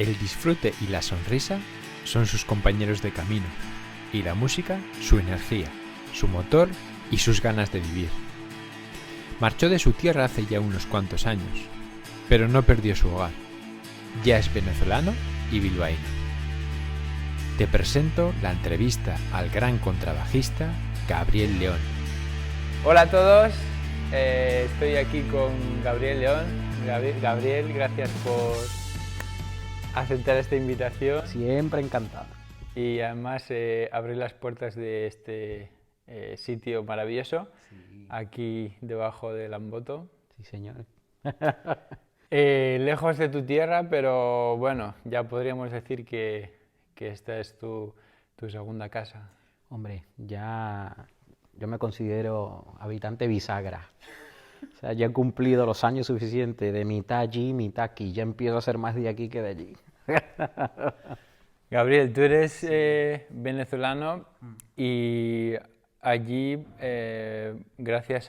El disfrute y la sonrisa son sus compañeros de camino, y la música su energía, su motor y sus ganas de vivir. Marchó de su tierra hace ya unos cuantos años, pero no perdió su hogar. Ya es venezolano y bilbaíno. Te presento la entrevista al gran contrabajista Gabriel León. Hola a todos, estoy aquí con Gabriel León. Gabriel, gracias por aceptar esta invitación. Siempre encantado. Y además abrir las puertas de este sitio maravilloso, sí, aquí debajo del Amboto. Sí, señor. Lejos de tu tierra, pero bueno, ya podríamos decir que esta es tu segunda casa. Hombre, ya yo me considero habitante bisagra. O sea, ya he cumplido los años suficientes de mitad allí, mitad aquí. Ya empiezo a ser más de aquí que de allí. Gabriel, tú eres venezolano y allí, gracias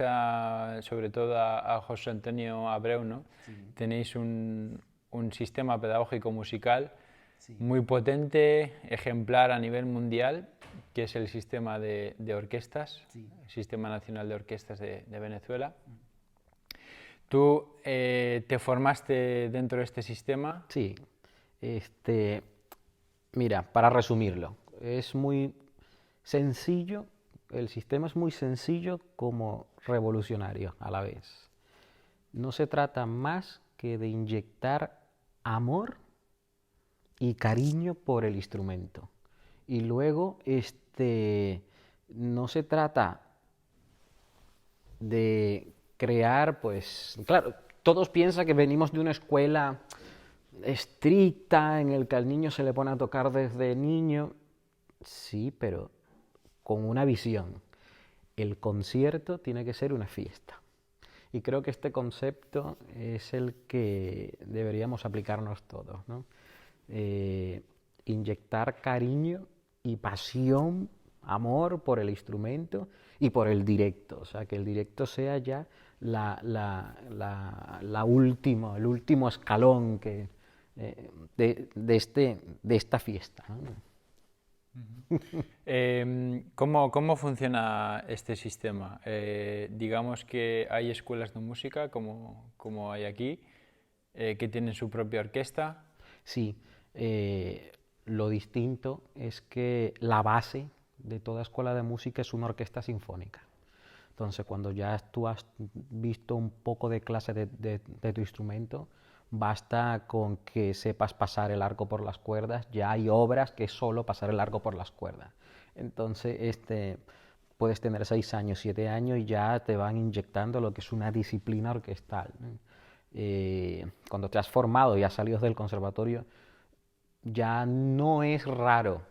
sobre todo a José Antonio Abreu, ¿no? Sí. Tenéis un sistema pedagógico musical, sí, muy potente, ejemplar a nivel mundial, que es el sistema de orquestas, sí, el Sistema Nacional de Orquestas de Venezuela. ¿Tú te formaste dentro de este sistema? Sí. Mira, para resumirlo, es muy sencillo, el sistema es muy sencillo como revolucionario a la vez. No se trata más que de inyectar amor y cariño por el instrumento. Y luego, no se trata de crear, pues, claro, todos piensan que venimos de una escuela estricta en el que al niño se le pone a tocar desde niño. Sí, pero con una visión. El concierto tiene que ser una fiesta. Y creo que este concepto es el que deberíamos aplicarnos todos, ¿no? Inyectar cariño y pasión, amor por el instrumento y por el directo. O sea, que el directo sea ya el último escalón que, de esta fiesta, ¿no? ¿Cómo funciona este sistema? Digamos que hay escuelas de música, como hay aquí, que tienen su propia orquesta. Sí, lo distinto es que la base de toda escuela de música es una orquesta sinfónica. Entonces, cuando ya tú has visto un poco de clase de tu instrumento, basta con que sepas pasar el arco por las cuerdas. Ya hay obras que es solo pasar el arco por las cuerdas. Entonces, puedes tener 6 años, 7 años y ya te van inyectando lo que es una disciplina orquestal, ¿no? Cuando te has formado y has salido del conservatorio, ya no es raro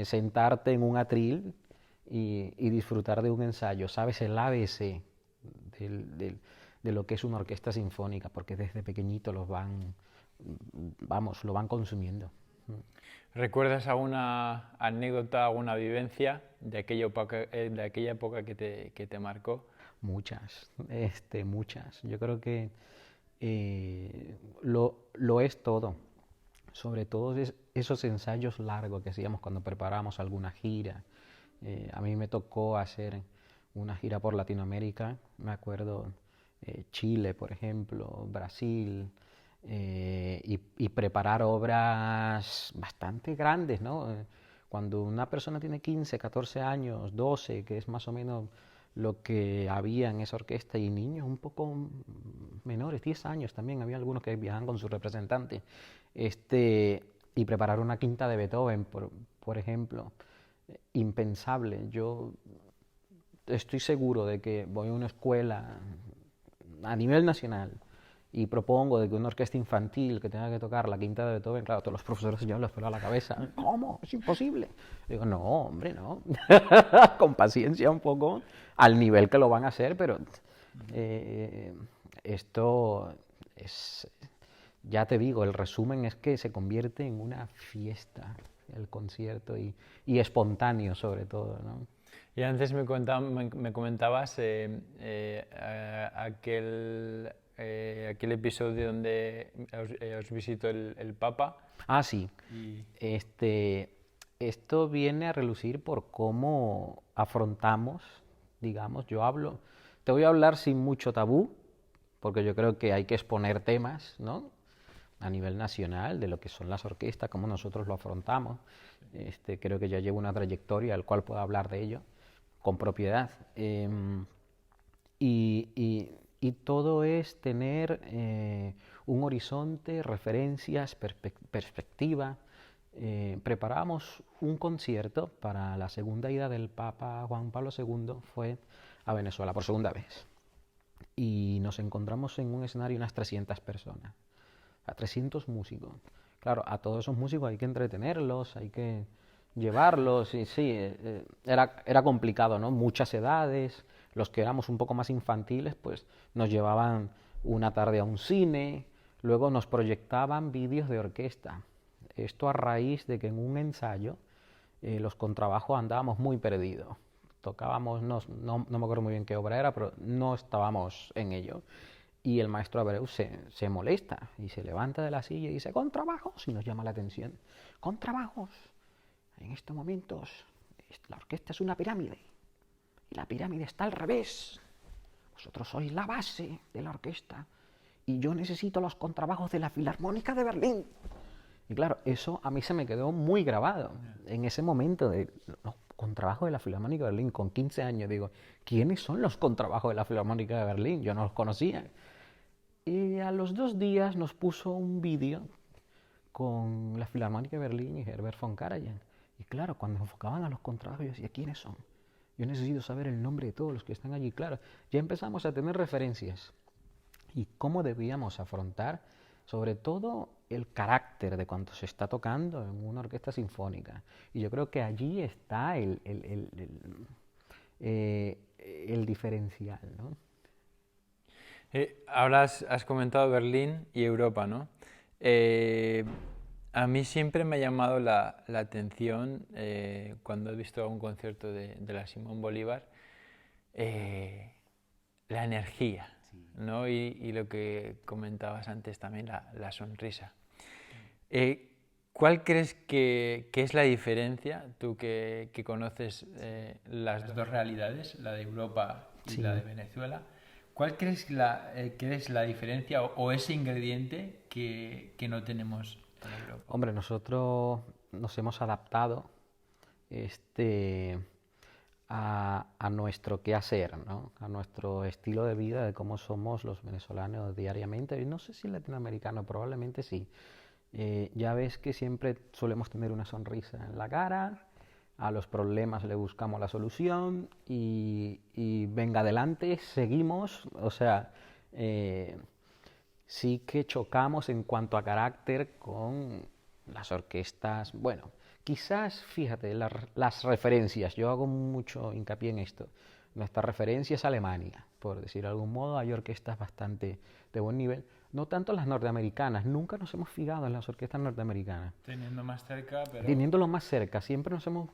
sentarte en un atril y disfrutar de un ensayo. Sabes el ABC de lo que es una orquesta sinfónica, porque desde pequeñito lo van consumiendo. ¿Recuerdas alguna anécdota, alguna vivencia de aquella época que te marcó? Muchas, muchas. Yo creo que lo es todo. Sobre todo esos ensayos largos que hacíamos cuando preparábamos alguna gira. A mí me tocó hacer una gira por Latinoamérica, me acuerdo, Chile, por ejemplo, Brasil, y preparar obras bastante grandes, ¿no? Cuando una persona tiene 15, 14 años, 12, que es más o menos lo que había en esa orquesta, y niños un poco menores, 10 años también, había algunos que viajaban con su representante, y preparar una quinta de Beethoven, por ejemplo, impensable. Yo estoy seguro de que voy a una escuela a nivel nacional y propongo de que una orquesta infantil que tenga que tocar la quinta de Beethoven, claro, todos los profesores se llevan los pelos a la cabeza. ¿Cómo? Es imposible. Digo, no, hombre, no. Con paciencia un poco, al nivel que lo van a hacer, pero esto es, ya te digo, el resumen es que se convierte en una fiesta el concierto y espontáneo sobre todo, ¿no? Y antes me comentabas aquel aquel episodio donde os visitó el Papa. Ah, sí. Esto viene a relucir por cómo afrontamos, digamos, te voy a hablar sin mucho tabú, porque yo creo que hay que exponer temas, ¿no? A nivel nacional, de lo que son las orquestas, cómo nosotros lo afrontamos. Creo que ya llevo una trayectoria al cual puedo hablar de ello con propiedad. Y todo es tener un horizonte, referencias, perspectiva. Preparamos un concierto para la segunda ida del Papa Juan Pablo II, fue a Venezuela por segunda vez. Y nos encontramos en un escenario unas 300 personas, a 300 músicos. Claro, a todos esos músicos hay que entretenerlos, hay que llevarlos, y sí, era complicado, ¿no? Muchas edades, los que éramos un poco más infantiles, pues nos llevaban una tarde a un cine, luego nos proyectaban vídeos de orquesta. Esto a raíz de que en un ensayo los contrabajos andábamos muy perdidos. Tocábamos, no me acuerdo muy bien qué obra era, pero no estábamos en ello. Y el maestro Abreu se molesta y se levanta de la silla y dice, contrabajos, y nos llama la atención. Contrabajos, en estos momentos la orquesta es una pirámide y la pirámide está al revés. Vosotros sois la base de la orquesta y yo necesito los contrabajos de la Filarmónica de Berlín. Y claro, eso a mí se me quedó muy grabado. En ese momento de los contrabajos de la Filarmónica de Berlín, con 15 años, digo, ¿quiénes son los contrabajos de la Filarmónica de Berlín? Yo no los conocía. Y a los 2 días nos puso un vídeo con la Filarmónica de Berlín y Herbert von Karajan. Y claro, cuando enfocaban a los contrabajos, yo decía, ¿quiénes son? Yo necesito saber el nombre de todos los que están allí. Claro, ya empezamos a tener referencias. Y cómo debíamos afrontar, sobre todo, el carácter de cuanto se está tocando en una orquesta sinfónica. Y yo creo que allí está el diferencial, ¿no? Ahora has comentado Berlín y Europa, ¿no? A mí siempre me ha llamado la atención cuando he visto un concierto de la Simón Bolívar, la energía, ¿no? Y lo que comentabas antes también, la sonrisa. ¿Cuál crees que es la diferencia, tú que conoces las dos realidades, la de Europa y la de Venezuela? ¿Cuál crees que es la diferencia o ese ingrediente que no tenemos en Europa? Hombre, nosotros nos hemos adaptado a nuestro quehacer, ¿no? A nuestro estilo de vida, de cómo somos los venezolanos diariamente. Y no sé si latinoamericanos, probablemente sí. Ya ves que siempre solemos tener una sonrisa en la cara, a los problemas le buscamos la solución y venga adelante, seguimos. O sea, sí que chocamos en cuanto a carácter con las orquestas. Bueno, quizás, fíjate, las referencias, yo hago mucho hincapié en esto. Nuestra referencia es Alemania, por decir de algún modo. Hay orquestas bastante de buen nivel, no tanto las norteamericanas. Nunca nos hemos fijado en las orquestas norteamericanas. Teniendo más cerca, pero... Teniéndolo más cerca, siempre nos hemos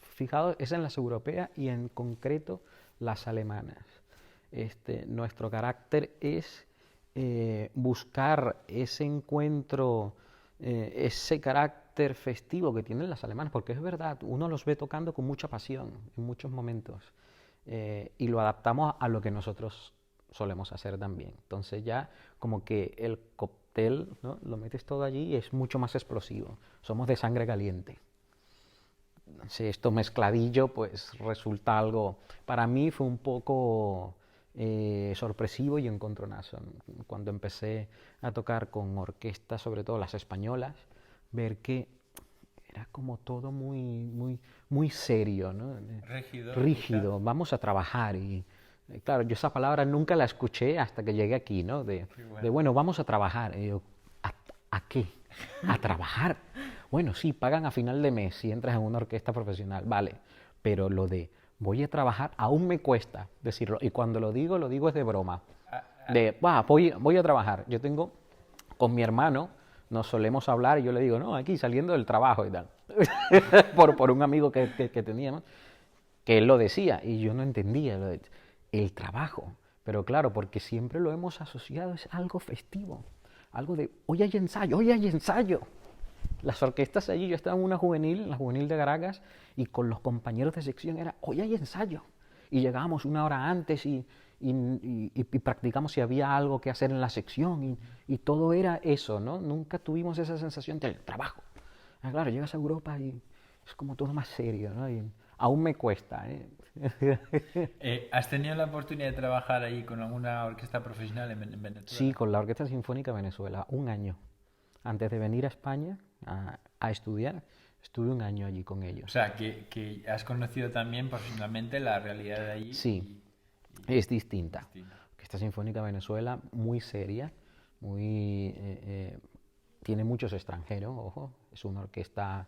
fijado es en las europeas y en concreto las alemanas. Nuestro carácter es buscar ese encuentro, ese carácter festivo que tienen las alemanas, porque es verdad, uno los ve tocando con mucha pasión en muchos momentos y lo adaptamos a lo que nosotros solemos hacer también. Entonces ya como que el cóctel, ¿no? Lo metes todo allí y es mucho más explosivo. Somos de sangre caliente. Entonces, esto mezcladillo pues resulta algo, para mí fue un poco sorpresivo y encontronazo. Cuando empecé a tocar con orquestas, sobre todo las españolas, ver que era como todo muy serio, ¿no? Rígido. Vamos a trabajar y claro, yo esa palabra nunca la escuché hasta que llegué aquí, ¿no? De bueno, vamos a trabajar. Y yo, ¿a qué? ¿A trabajar? Bueno, sí, pagan a final de mes si entras en una orquesta profesional, vale. Pero lo de voy a trabajar aún me cuesta decirlo. Y cuando lo digo es de broma. Voy a trabajar. Yo tengo, con mi hermano, nos solemos hablar y yo le digo, no, aquí saliendo del trabajo y tal. por un amigo que teníamos, que él lo decía y yo no entendía el trabajo. Pero claro, porque siempre lo hemos asociado, es algo festivo, algo de, hoy hay ensayo, hoy hay ensayo. Las orquestas allí, yo estaba en una juvenil, en la juvenil de Caracas, y con los compañeros de sección era, hoy hay ensayo. Y llegábamos una hora antes y practicamos si había algo que hacer en la sección, y todo era eso, ¿no? Nunca tuvimos esa sensación del trabajo. Claro, llegas a Europa y es como todo más serio, ¿no? Y aún me cuesta, ¿eh? ¿Has tenido la oportunidad de trabajar ahí con alguna orquesta profesional en Venezuela? Sí, con la Orquesta Sinfónica de Venezuela, un año. Antes de venir a España a estudiar, estuve un año allí con ellos. O sea, que has conocido también profesionalmente la realidad de allí. Sí, es distinta. Orquesta Sinfónica de Venezuela, muy seria, tiene muchos extranjeros, ojo, es una orquesta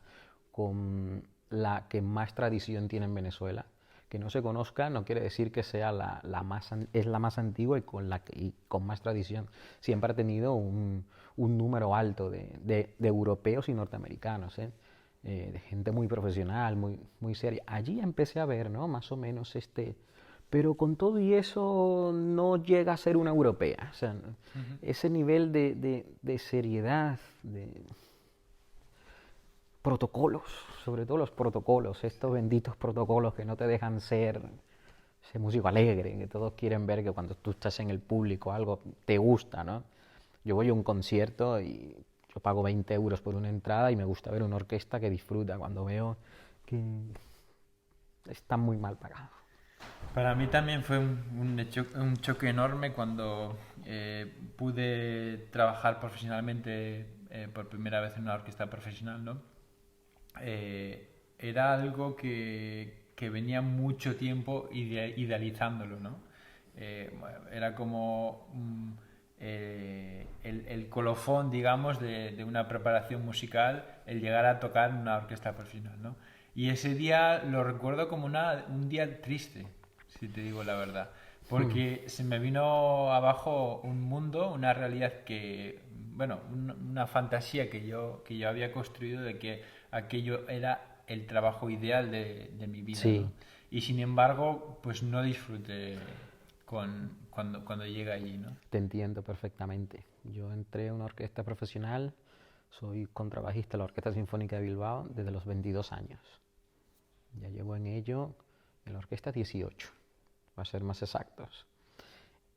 con la que más tradición tiene en Venezuela. Que no se conozca no quiere decir que sea es la más antigua y con más tradición. Siempre ha tenido un número alto de europeos y norteamericanos, de gente muy profesional, muy seria. Allí empecé a ver, ¿no? Más o menos pero con todo y eso no llega a ser una europea. O sea, ese nivel de seriedad, de protocolos, sobre todo los protocolos, estos benditos protocolos que no te dejan ser ese músico alegre, que todos quieren ver que cuando tú estás en el público algo te gusta, ¿no? Yo voy a un concierto y yo pago 20 euros por una entrada y me gusta ver una orquesta que disfruta cuando veo que está muy mal pagado. Para mí también fue un choque enorme cuando pude trabajar profesionalmente por primera vez en una orquesta profesional, ¿no? Era algo que venía mucho tiempo idealizándolo, ¿no? Era como el colofón, digamos, de una preparación musical, el llegar a tocar en una orquesta profesional, ¿no? Y ese día lo recuerdo como un día triste, si te digo la verdad, porque se me vino abajo un mundo, una realidad bueno, una fantasía que yo había construido de que aquello era el trabajo ideal de mi vida, Sí. ¿no? Y sin embargo, pues no disfruté cuando llegué allí, ¿no? Te entiendo perfectamente. Yo entré a una orquesta profesional, soy contrabajista de la Orquesta Sinfónica de Bilbao desde los 22 años. Ya llevo en ello, en la orquesta 18, para ser más exactos.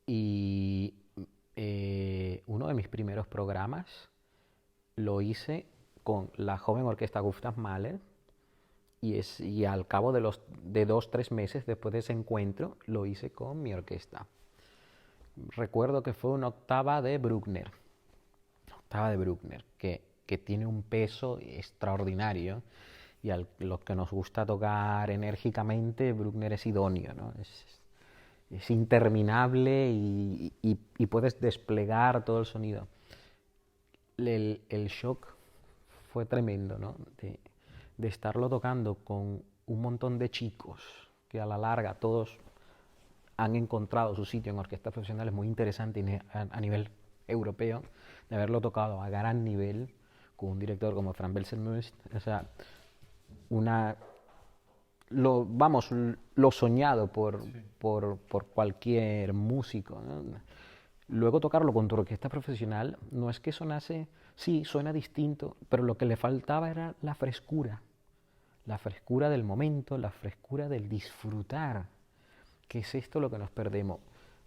Y uno de mis primeros programas lo hice con la joven orquesta Gustav Mahler y al cabo de 2-3 meses después de ese encuentro lo hice con mi orquesta. Recuerdo que fue una octava de Bruckner, que tiene un peso extraordinario y a los que nos gusta tocar enérgicamente, Bruckner es idóneo, ¿no? Es interminable y puedes desplegar todo el sonido. El shock fue tremendo, ¿no? De estarlo tocando con un montón de chicos que a la larga todos han encontrado su sitio en orquestas profesionales muy interesante a nivel europeo, de haberlo tocado a gran nivel con un director como Frank Belsenmuth, o sea, lo soñado por cualquier músico, ¿no? Luego tocarlo con tu orquesta profesional no es que sonase, sí, suena distinto, pero lo que le faltaba era la frescura del momento, la frescura del disfrutar, que es esto lo que nos perdemos.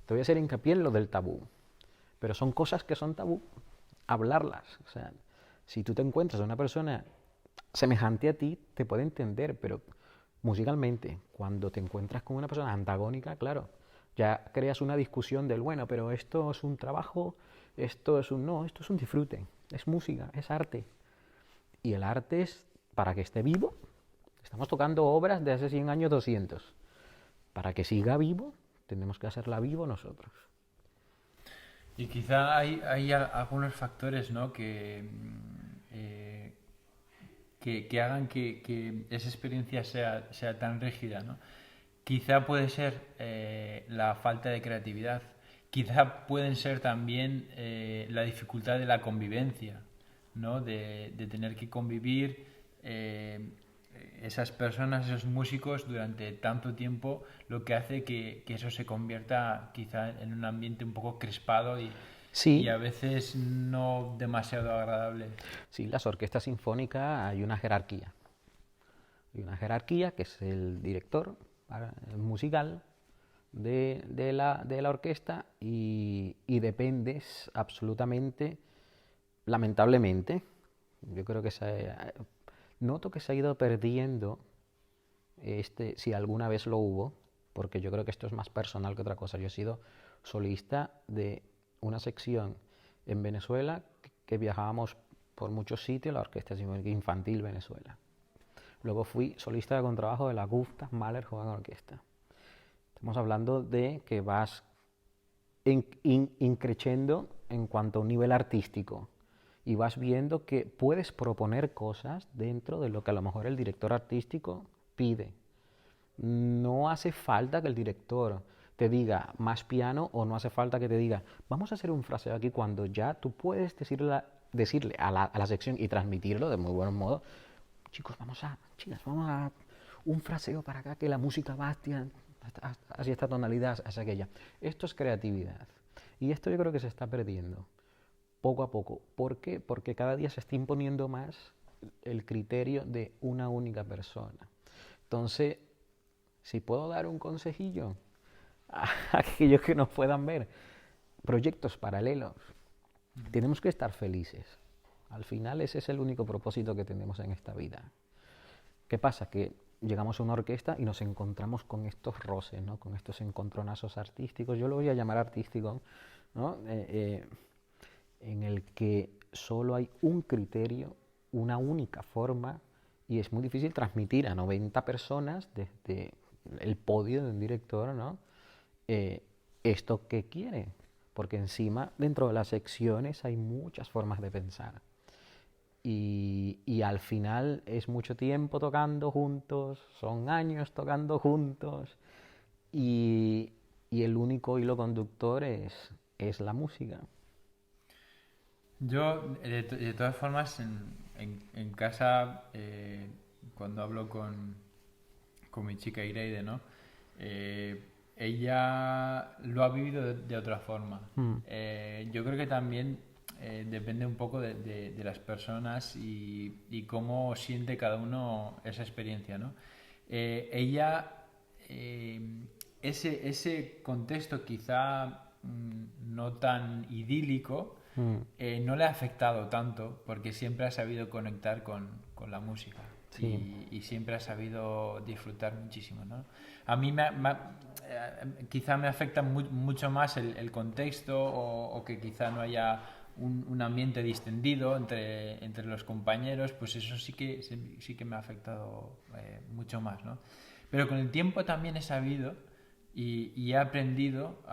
Te voy a hacer hincapié en lo del tabú, pero son cosas que son tabú, hablarlas. O sea, si tú te encuentras a una persona semejante a ti, te puede entender, pero musicalmente, cuando te encuentras con una persona antagónica, claro, ya creas una discusión del, bueno, pero esto es un trabajo, esto es un disfrute, es música, es arte. Y el arte es, para que esté vivo, estamos tocando obras de hace 100 años, 200. Para que siga vivo, tenemos que hacerla vivo nosotros. Y quizá hay algunos factores, ¿no? que hagan que esa experiencia sea tan rígida, ¿no? Quizá puede ser la falta de creatividad, quizá pueden ser también la dificultad de la convivencia, ¿no? De tener que convivir esas personas, esos músicos durante tanto tiempo, lo que hace que eso se convierta quizá en un ambiente un poco crispado y Sí, a veces no demasiado agradable. sí, las orquestas sinfónicas hay una jerarquía. Hay una jerarquía que es el director musical de la orquesta y dependes absolutamente, lamentablemente, yo creo que noto que se ha ido perdiendo, si alguna vez lo hubo, porque yo creo que esto es más personal que otra cosa. Yo he sido solista de una sección en Venezuela que viajábamos por muchos sitios, la Orquesta Sinfónica Infantil Venezuela. Luego fui solista de contrabajo de la Gustav Mahler Joven Orquesta. Estamos hablando de que vas increciendo en cuanto a un nivel artístico y vas viendo que puedes proponer cosas dentro de lo que a lo mejor el director artístico pide. No hace falta que el director te diga más piano o no hace falta que te diga vamos a hacer un fraseo aquí cuando ya tú puedes decirle a la sección y transmitirlo de muy buen modo. Chicos, chicas, vamos a un fraseo para acá que la música va hacia esta tonalidad, hacia aquella. Esto es creatividad. Y esto yo creo que se está perdiendo poco a poco. ¿Por qué? Porque cada día se está imponiendo más el criterio de una única persona. Entonces, si puedo dar un consejillo a aquellos que nos puedan ver, proyectos paralelos, tenemos que estar felices. Al final ese es el único propósito que tenemos en esta vida. ¿Qué pasa? Que llegamos a una orquesta y nos encontramos con estos roces, ¿no? Con estos encontronazos artísticos, yo lo voy a llamar artístico, ¿no? En el que solo hay un criterio, una única forma, y es muy difícil transmitir a 90 personas desde el podio de un director, ¿no? Esto que quiere, porque encima dentro de las secciones hay muchas formas de pensar. Y al final es mucho tiempo tocando juntos, son años tocando juntos y el único hilo conductor es la música. Yo, de todas formas, en casa, cuando hablo con mi chica Ireide, ¿no? Ella lo ha vivido de otra forma. Yo creo que también depende un poco de las personas y cómo siente cada uno esa experiencia, ¿no? Ella, ese contexto quizá no tan idílico, no le ha afectado tanto porque siempre ha sabido conectar con la música. Sí. Y siempre ha sabido disfrutar muchísimo, ¿no? A mí quizá me afecta mucho más el contexto o que quizá no haya un ambiente distendido entre los compañeros, pues eso sí que me ha afectado mucho más, ¿no? Pero con el tiempo también he sabido y he aprendido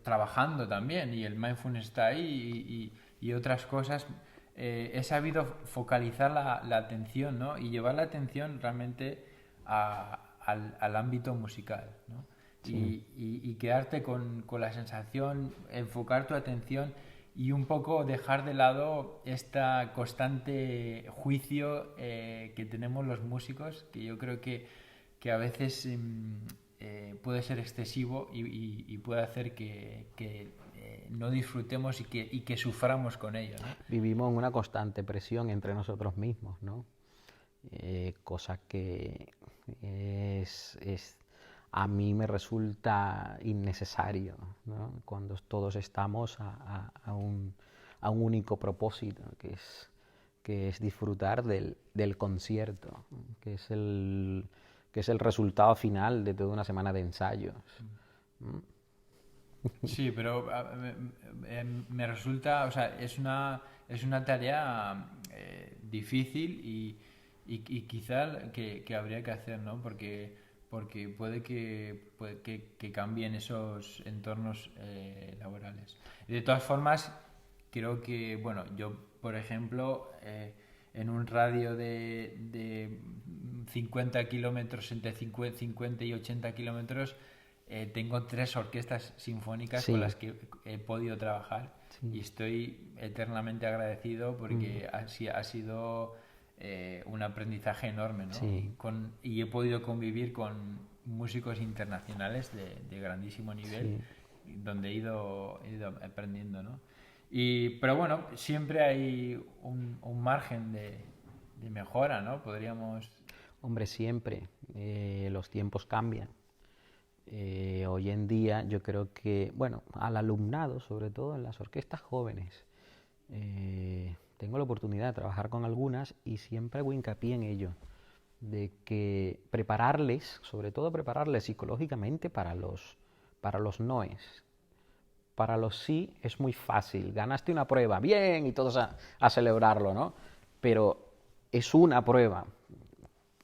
trabajando también, y el mindfulness está ahí y otras cosas, he sabido focalizar la atención, ¿no? Y llevar la atención realmente al ámbito musical, ¿no? Sí. Y quedarte con la sensación, enfocar tu atención y un poco dejar de lado este constante juicio que tenemos los músicos, que yo creo que a veces puede ser excesivo y puede hacer que no disfrutemos y que suframos con ello, ¿no? Vivimos en una constante presión entre nosotros mismos, ¿no? Cosa que a mí me resulta innecesario, ¿no? Cuando todos estamos a un único propósito, que es disfrutar del concierto, que es el resultado final de toda una semana de ensayos. Sí, pero me resulta, o sea, es una tarea difícil y quizá que habría que hacer, ¿no? Porque puede que cambien esos entornos laborales. De todas formas, creo que, bueno, yo, por ejemplo, en un radio de 50 kilómetros, entre 50 y 80 kilómetros, tengo 3 orquestas sinfónicas, sí, con las que he podido trabajar, sí, y estoy eternamente agradecido porque ha sido un aprendizaje enorme, ¿no? Sí. Y he podido convivir con músicos internacionales de grandísimo nivel, donde he ido aprendiendo, ¿no? Pero bueno, siempre hay un margen de mejora, ¿no? Podríamos... Hombre, siempre. Los tiempos cambian. Hoy en día yo creo que, bueno, al alumnado, sobre todo en las orquestas jóvenes, tengo la oportunidad de trabajar con algunas y siempre hago hincapié en ello, de que prepararles, sobre todo prepararles psicológicamente para los noes. Para los sí es muy fácil, ganaste una prueba, bien, y todos a celebrarlo, ¿no? Pero es una prueba,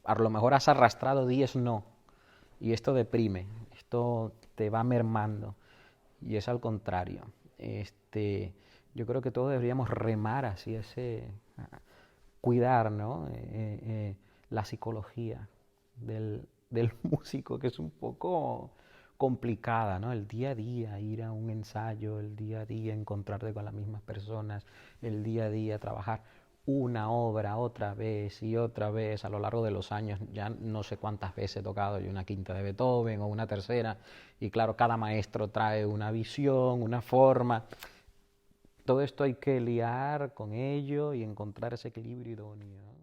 a lo mejor has arrastrado 10 no, y esto deprime, esto te va mermando, y es al contrario. Yo creo que todos deberíamos remar hacia cuidar, ¿no? La psicología del músico, que es un poco complicada, ¿no? El día a día, ir a un ensayo, el día a día encontrarte con las mismas personas, el día a día trabajar una obra otra vez y otra vez a lo largo de los años. Ya no sé cuántas veces he tocado yo una quinta de Beethoven o una tercera, y claro, cada maestro trae una visión, una forma. Todo esto hay que liar con ello y encontrar ese equilibrio idóneo, ¿no?